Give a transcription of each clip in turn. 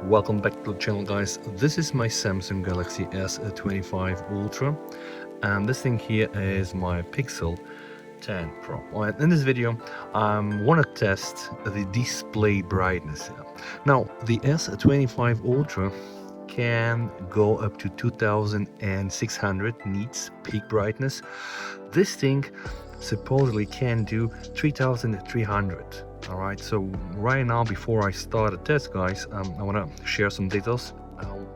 Welcome back to the channel, guys. This is my Samsung Galaxy S25 Ultra, and this thing here is my Pixel 10 Pro. Alright, in this video I want to test the display brightness. Now the S25 Ultra can go up to 2600 nits peak brightness. This thing supposedly can do 3300. All right, so right now, before I start the test, guys, I want to share some details.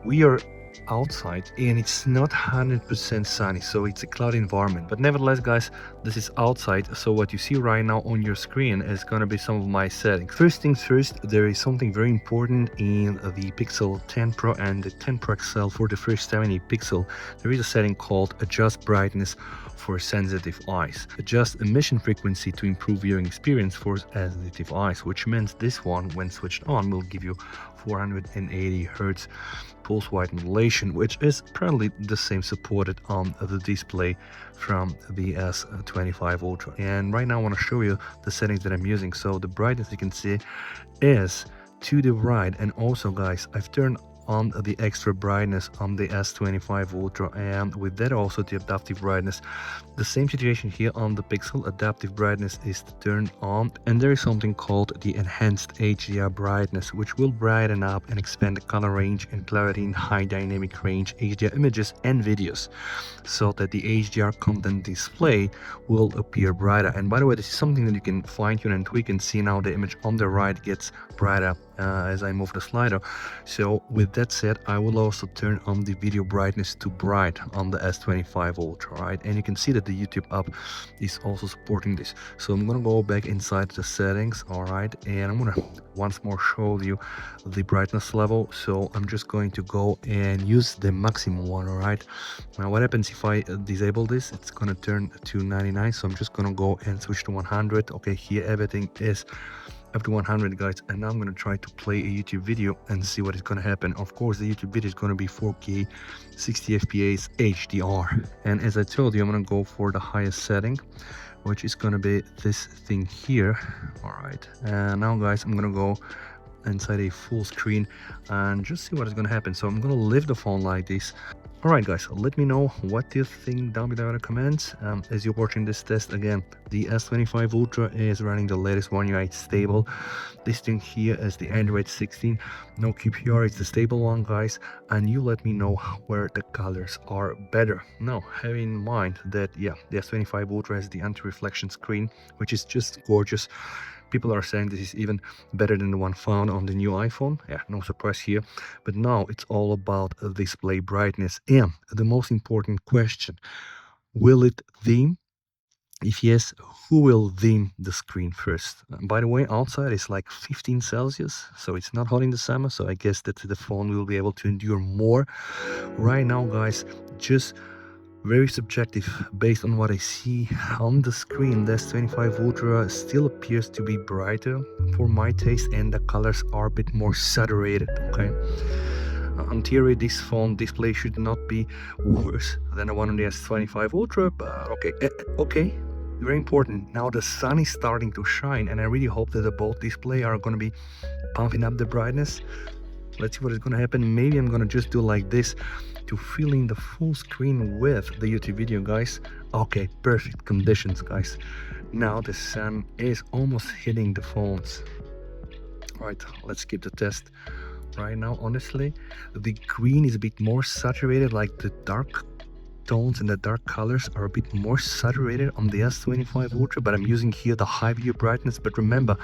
We are outside and it's not 100% sunny, so it's a cloudy environment, but nevertheless, guys, this is outside. So what you see right now on your screen is going to be some of my settings. First things first, there is something very important in the Pixel 10 Pro and the 10 Pro XL. For the first 70 pixel, there is a setting called adjust brightness for sensitive eyes, adjust emission frequency to improve viewing experience for sensitive eyes, which means this one, when switched on, will give you 480 Hz pulse width modulation, which is apparently the same supported on the display from the S25 Ultra. And right now I want to show you the settings that I'm using. So the brightness, you can see, is to the right, and also, guys, I've turned on the extra brightness on the S25 Ultra, and with that also the adaptive brightness. The same situation here on the Pixel. Adaptive brightness is turned on, and there is something called the enhanced HDR brightness, which will brighten up and expand the color range and clarity in high dynamic range HDR images and videos, so that the HDR content display will appear brighter. And by the way, this is something that you can fine-tune and tweak, and see now the image on the right gets brighter as I move the slider. So with that said, I will also turn on the video brightness to bright on the S25 Ultra, right? And you can see that the YouTube app is also supporting this. So I'm gonna go back inside the settings, all right, and I'm gonna once more show you the brightness level. So I'm just going to go and use the maximum one, all right? Now what happens if I disable this? It's gonna turn to 99, so I'm just gonna go and switch to 100. Okay, here everything is up to 100, guys, and now I'm gonna try to play a YouTube video and see what is gonna happen. Of course, the YouTube video is gonna be 4K 60 FPS HDR, and as I told you, I'm gonna go for the highest setting, which is gonna be this thing here. All right, and now, guys, I'm gonna go inside a full screen and just see what is gonna happen. So I'm gonna leave the phone like this. Alright, guys, let me know what you think down below in the comments. As you're watching this test, again, the S25 Ultra is running the latest One UI stable. This thing here is the Android 16, no QPR, it's the stable one, guys, and you let me know where the colors are better. Now, having in mind that, yeah, the S25 Ultra has the anti-reflection screen, which is just gorgeous. People are saying this is even better than the one found on the new iPhone. Yeah, no surprise here. But now it's all about display brightness. And the most important question, will it dim? If yes, who will dim the screen first? By the way, outside it's like 15 Celsius, so it's not hot in the summer, so I guess that the phone will be able to endure more. Right now, guys, just very subjective. Based on what I see on the screen, the S25 Ultra still appears to be brighter for my taste, and the colors are a bit more saturated. Okay, in theory, this phone display should not be worse than the one on the S25 Ultra, but okay, very important. Now the sun is starting to shine, and I really hope that the both display are going to be pumping up the brightness. Let's see what is going to happen. Maybe I'm going to just do like this to fill in the full screen with the YouTube video, guys. Okay, perfect conditions, guys. Now the sun is almost hitting the phones. Right, let's skip the test. Right now, honestly, the green is a bit more saturated, like the dark tones and the dark colors are a bit more saturated on the S25 Ultra, but I'm using here the high view brightness. But remember,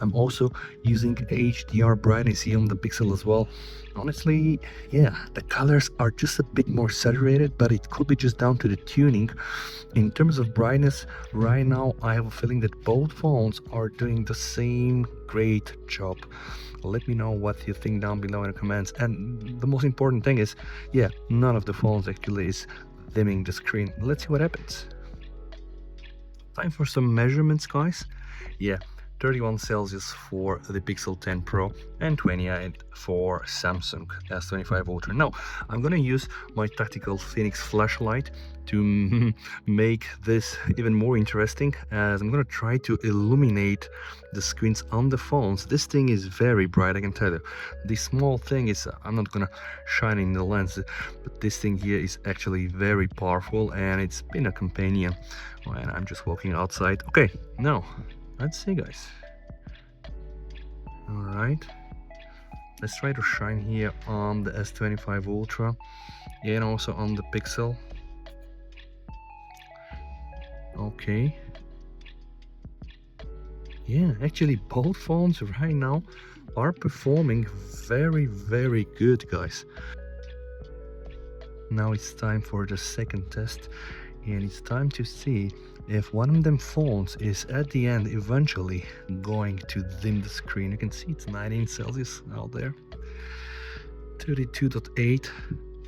I'm also using HDR brightness here on the Pixel as well. Honestly, yeah, the colors are just a bit more saturated, but it could be just down to the tuning. In terms of brightness, right now I have a feeling that both phones are doing the same great job. Let me know what you think down below in the comments. And the most important thing is, yeah, none of the phones actually is dimming the screen. Let's see what happens. Time for some measurements, guys. Yeah, 31 Celsius for the Pixel 10 Pro, and 28 for Samsung S25 Ultra. Now, I'm gonna use my tactical Phoenix flashlight to make this even more interesting, as I'm gonna try to illuminate the screens on the phones. This thing is very bright, I can tell you. The small thing is, I'm not gonna shine in the lens, but this thing here is actually very powerful, and it's been a companion when I'm just walking outside. Okay, now let's see, guys. All right, let's try to shine here on the S25 Ultra and also on the Pixel. Okay, yeah, actually both phones right now are performing very good, guys. Now it's time for the second test, and it's time to see if one of them phones is at the end eventually going to dim the screen. You can see it's 19 Celsius out there, 32.8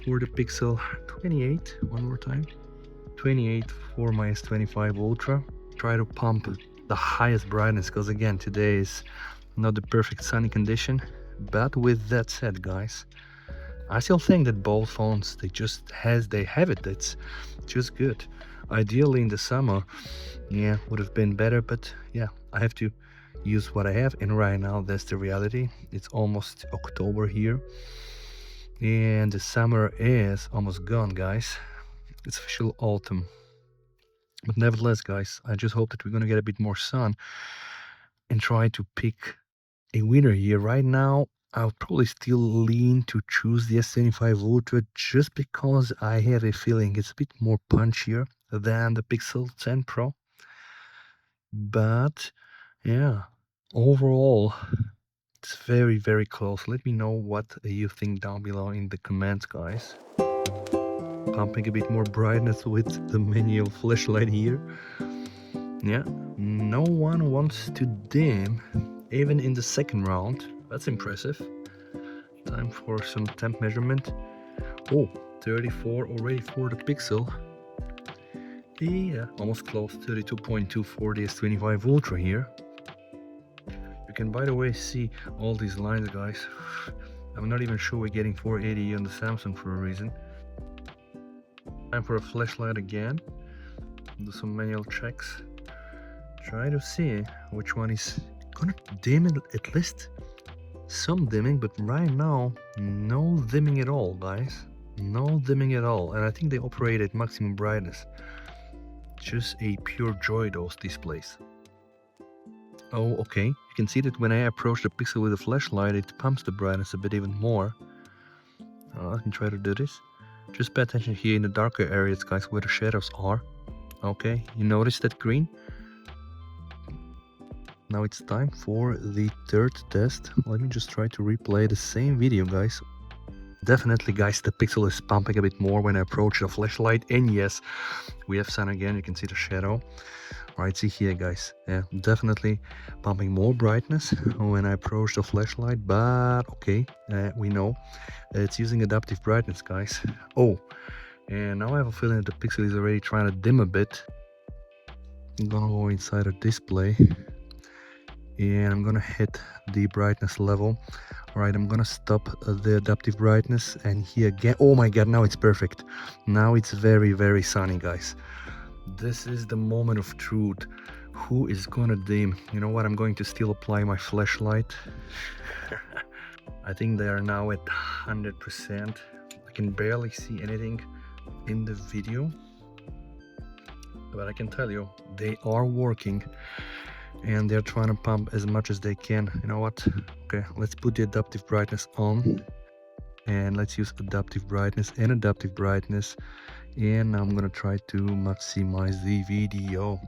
for the Pixel, 28 one more time, 28 for my S25 Ultra. Try to pump the highest brightness, because again, today is not the perfect sunny condition. But with that said, guys, I still think that both phones, they have it. It's just good. Ideally in the summer, yeah, would have been better, but yeah, I have to use what I have, and right now that's the reality. It's almost October here, and the summer is almost gone, guys. It's official autumn. But nevertheless, guys, I just hope that we're gonna get a bit more sun and try to pick a winner here. Right now, I'll probably still lean to choose the S25 Ultra, just because I have a feeling it's a bit more punchier than the Pixel 10 Pro. But yeah, overall, it's very close. Let me know what you think down below in the comments, guys. Pumping a bit more brightness with the manual flashlight here. Yeah, no one wants to dim even in the second round. That's impressive. Time for some temp measurement. Oh, 34 already for the Pixel. Yeah, almost close. 32.2 for the S25 Ultra here. You can, by the way, see all these lines, guys. I'm not even sure we're getting 480 on the Samsung for a reason. Time for a flashlight again. Do some manual checks. Try to see which one is gonna dim it, at least some dimming, but right now no dimming at all, guys. No dimming at all, and I think they operate at maximum brightness. Just a pure joy, those displays. Oh, okay, you can see that when I approach the Pixel with a flashlight, it pumps the brightness a bit even more. I can try to do this. Just pay attention here in the darker areas, guys, where the shadows are. Okay, you notice that green? Now it's time for the third test. Let me just try to replay the same video, guys. Definitely, guys, the Pixel is pumping a bit more when I approach the flashlight, and yes, we have sun again. You can see the shadow. Right, see here, guys. Yeah, definitely pumping more brightness when I approach the flashlight, but okay, we know it's using adaptive brightness, guys. Oh, and now I have a feeling that the Pixel is already trying to dim a bit. I'm gonna go inside the display, and I'm gonna hit the brightness level. All right, I'm gonna stop the adaptive brightness, and here again, oh my god, now it's perfect. Now it's very sunny, guys. This is the moment of truth. Who is gonna dim? You know what, I'm going to still apply my flashlight. I think they are now at 100%. I can barely see anything in the video, but I can tell you they are working, and they're trying to pump as much as they can. You know what, okay, let's put the adaptive brightness on, and let's use adaptive brightness and adaptive brightness, and I'm gonna try to maximize the video.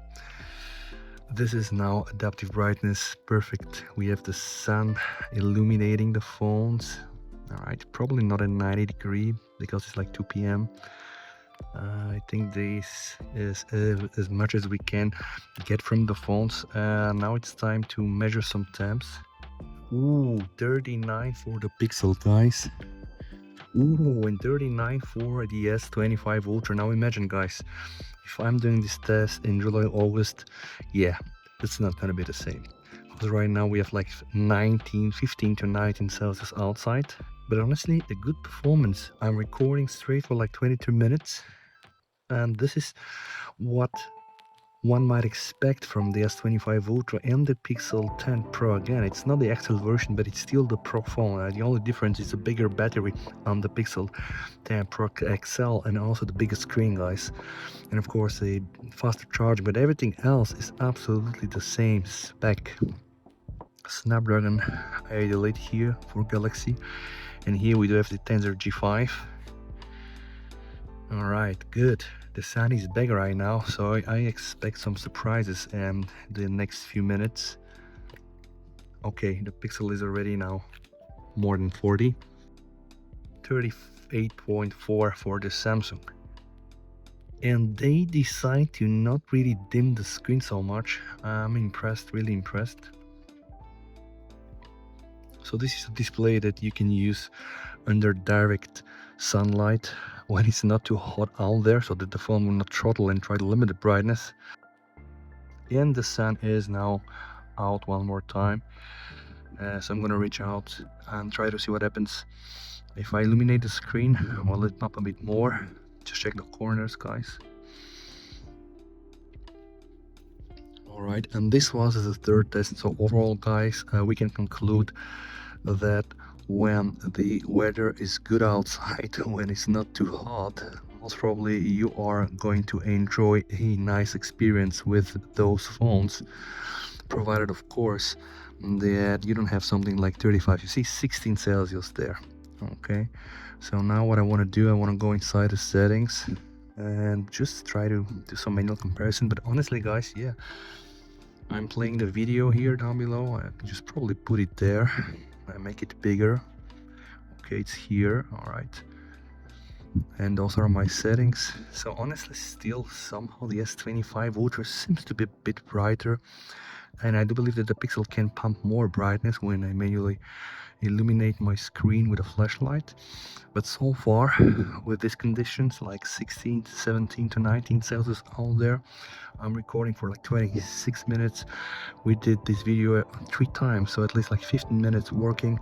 This is now adaptive brightness, perfect. We have the sun illuminating the phones. All right, probably not at 90 degrees because it's like 2 p.m. I think this is as much as we can get from the phones. Now it's time to measure some temps. Ooh, 39 for the Pixel, guys. Ooh, and 39 for the S25 Ultra. Now imagine, guys, if I'm doing this test in July, August, yeah, it's not gonna be the same. because right now we have like 15 to 19 Celsius outside. But honestly, a good performance. I'm recording straight for like 22 minutes, and this is what one might expect from the S25 Ultra and the Pixel 10 Pro. Again, it's not the actual version, but it's still the Pro phone. The only difference is a bigger battery on the Pixel 10 Pro XL and also the bigger screen, guys. And of course, a faster charge, but everything else is absolutely the same spec. Snapdragon 888 here for Galaxy, and here we do have the Tensor G5. All right, good. The sun is back right now, so I expect some surprises in the next few minutes. Okay, the pixel is already now more than 40. 38.4 for the Samsung. And they decide to not really dim the screen so much. I'm impressed, really impressed. So this is a display that you can use under direct sunlight when it's not too hot out there, so that the phone will not throttle and try to limit the brightness. And the sun is now out one more time, so I'm gonna reach out and try to see what happens if I illuminate the screen. Well, lit up a bit more. Just check the corners, guys. Alright, and this was the third test. So overall, guys, we can conclude that when the weather is good outside, when it's not too hot, most probably you are going to enjoy a nice experience with those phones, provided of course that you don't have something like 35. You see 16 Celsius there. Okay, so now what I want to do, I want to go inside the settings and just try to do some manual comparison. But honestly, guys, yeah, I'm playing the video here down below. I can just probably put it there. I make it bigger. Okay, it's here. All right, and those are my settings. So honestly, still somehow the S25 Ultra seems to be a bit brighter, and I do believe that the Pixel can pump more brightness when I manually illuminate my screen with a flashlight. But so far, with these conditions like 16, 17 to 19 Celsius out there, I'm recording for like 26 minutes. We did this video 3 times, so at least like 15 minutes working.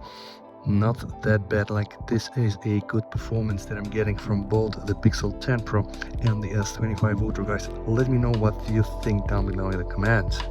Not that bad. Like, this is a good performance that I'm getting from both the Pixel 10 Pro and the S25 Ultra, guys. Let me know what you think down below in the comments.